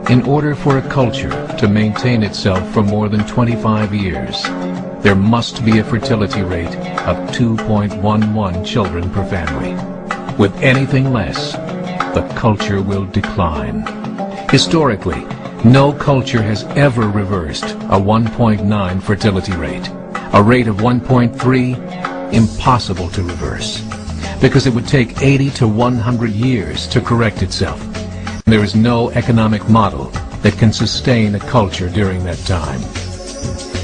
In order for a culture to maintain itself for more than 25 years, there must be a fertility rate of 2.11 children per family. With anything less, the culture will decline. Historically, no culture has ever reversed a 1.9 fertility rate. A rate of 1.3, impossible to reverse, because it would take 80 to 100 years to correct itself. There is no economic model that can sustain a culture during that time.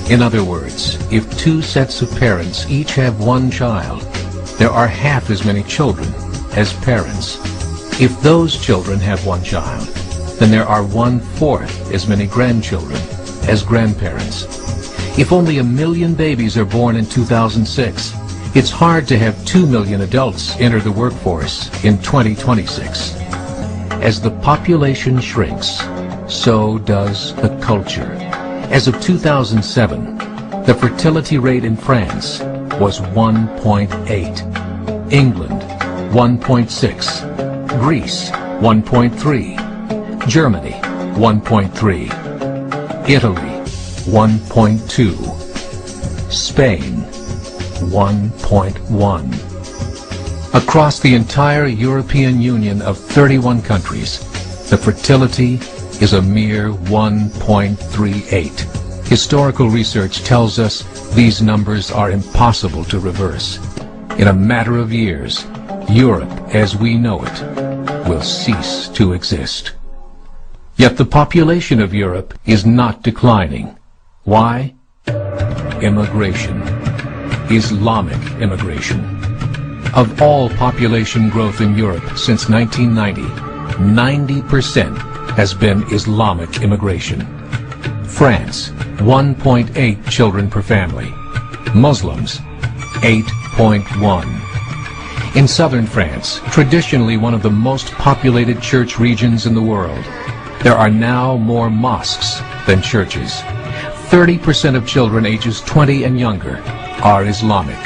In other words, if two sets of parents each have one child, there are half as many children as parents. If those children have one child, then there are 1/4 as many grandchildren as grandparents. If only 1 million babies are born in 2006, it's hard to have 2 million adults enter the workforce in 2026. As the population shrinks, so does the culture. As of 2007, the fertility rate in France was 1.8, England 1.6, Greece 1.3, Germany 1.3, Italy 1.2, Spain 1.1. Across the entire European Union of 31 countries, the fertility is a mere 1.38. Historical research tells us these numbers are impossible to reverse. In a matter of years, Europe as we know it will cease to exist. Yet the population of Europe is not declining. Why? Immigration. Islamic immigration. Of all population growth in Europe since 1990, 90% has been Islamic immigration. France, 1.8 children per family. Muslims, 8.1. In southern France, traditionally one of the most populated church regions in the world, there are now more mosques than churches. 30% of children ages 20 and younger are Islamic.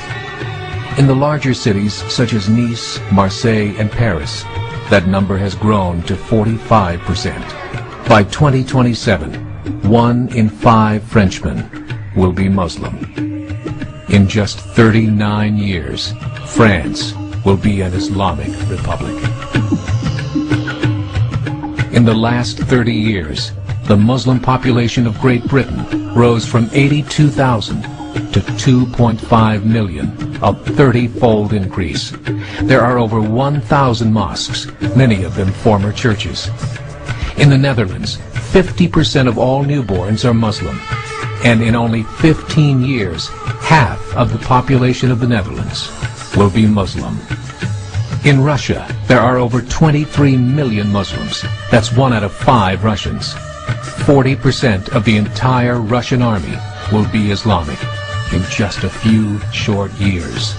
In the larger cities such as Nice, Marseille, and Paris, that number has grown to 45%. By 2027, 1 in 5 Frenchmen will be Muslim. In just 39 years, France will be an Islamic republic. In the last 30 years, the Muslim population of Great Britain rose from 82,000 to 2.5 million, a 30-fold increase. There are over 1,000 mosques, many of them former churches. In the Netherlands, 50% of all newborns are Muslim, and in only 15 years, half of the population of the Netherlands will be Muslim. In Russia, there are over 23 million Muslims. That's 1 out of 5 Russians. 40% of the entire Russian army will be Islamic in just a few short years.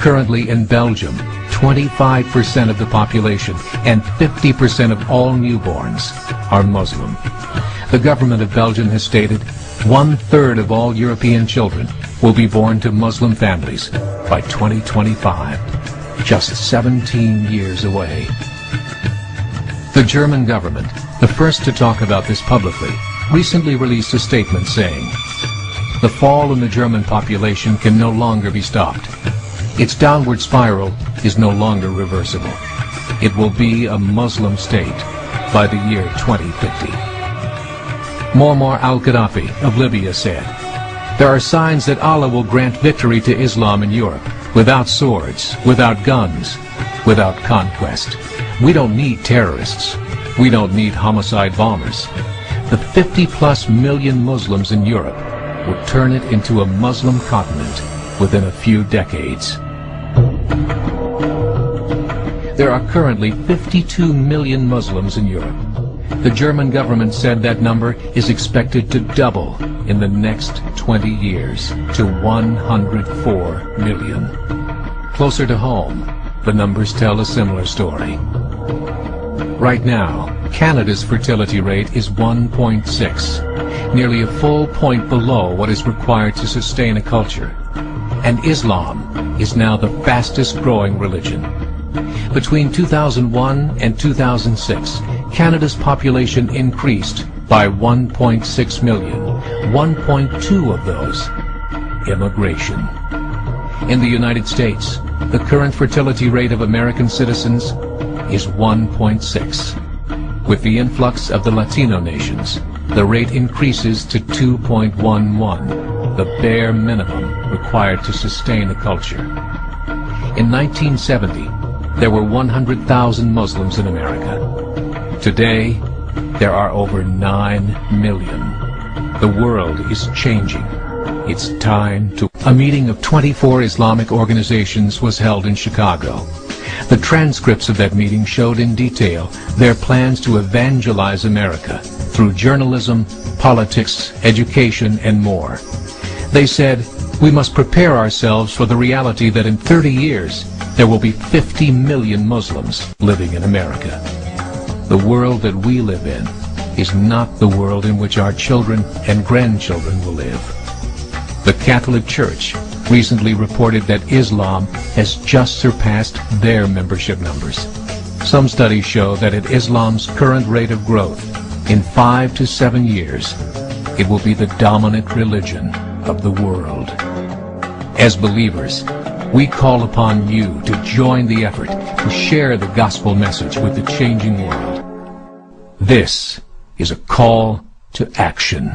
Currently in Belgium, 25% of the population and 50% of all newborns are Muslim. The government of Belgium has stated 1/3 of all European children will be born to Muslim families by 2025, just 17 years away. The German government, the first to talk about this publicly, recently released a statement saying, "The fall in the German population can no longer be stopped. Its downward spiral is no longer reversible. It will be a Muslim state by the year 2050. Muammar al-Gaddafi of Libya said, "There are signs that Allah will grant victory to Islam in Europe, without swords, without guns, without conquest. We don't need terrorists. We don't need homicide bombers. The 50+ million Muslims in Europe would turn it into a Muslim continent within a few decades." There are currently 52 million Muslims in Europe. The German government said that number is expected to double in the next 20 years to 104 million. Closer to home, the numbers tell a similar story. Right now, Canada's fertility rate is 1.6, nearly a full point below what is required to sustain a culture. And Islam is now the fastest growing religion. Between 2001 and 2006, Canada's population increased by 1.6 million, 1.2 of those immigration. In the United States, the current fertility rate of American citizens is 1.6. With the influx of the Latino nations, the rate increases to 2.11, the bare minimum required to sustain a culture. In 1970, there were 100,000 Muslims in America. Today, there are over 9 million. The world is changing. It's time to... A meeting of 24 Islamic organizations was held in Chicago. The transcripts of that meeting showed in detail their plans to evangelize America through journalism, politics, education, and more. They said, we must prepare ourselves for the reality that in 30 years, there will be 50 million Muslims living in America. The world that we live in is not the world in which our children and grandchildren will live. The Catholic Church recently reported that Islam has just surpassed their membership numbers. Some studies show that at Islam's current rate of growth, in 5 to 7 years, it will be the dominant religion of the world. As believers, we call upon you to join the effort to share the gospel message with the changing world. This is a call to action.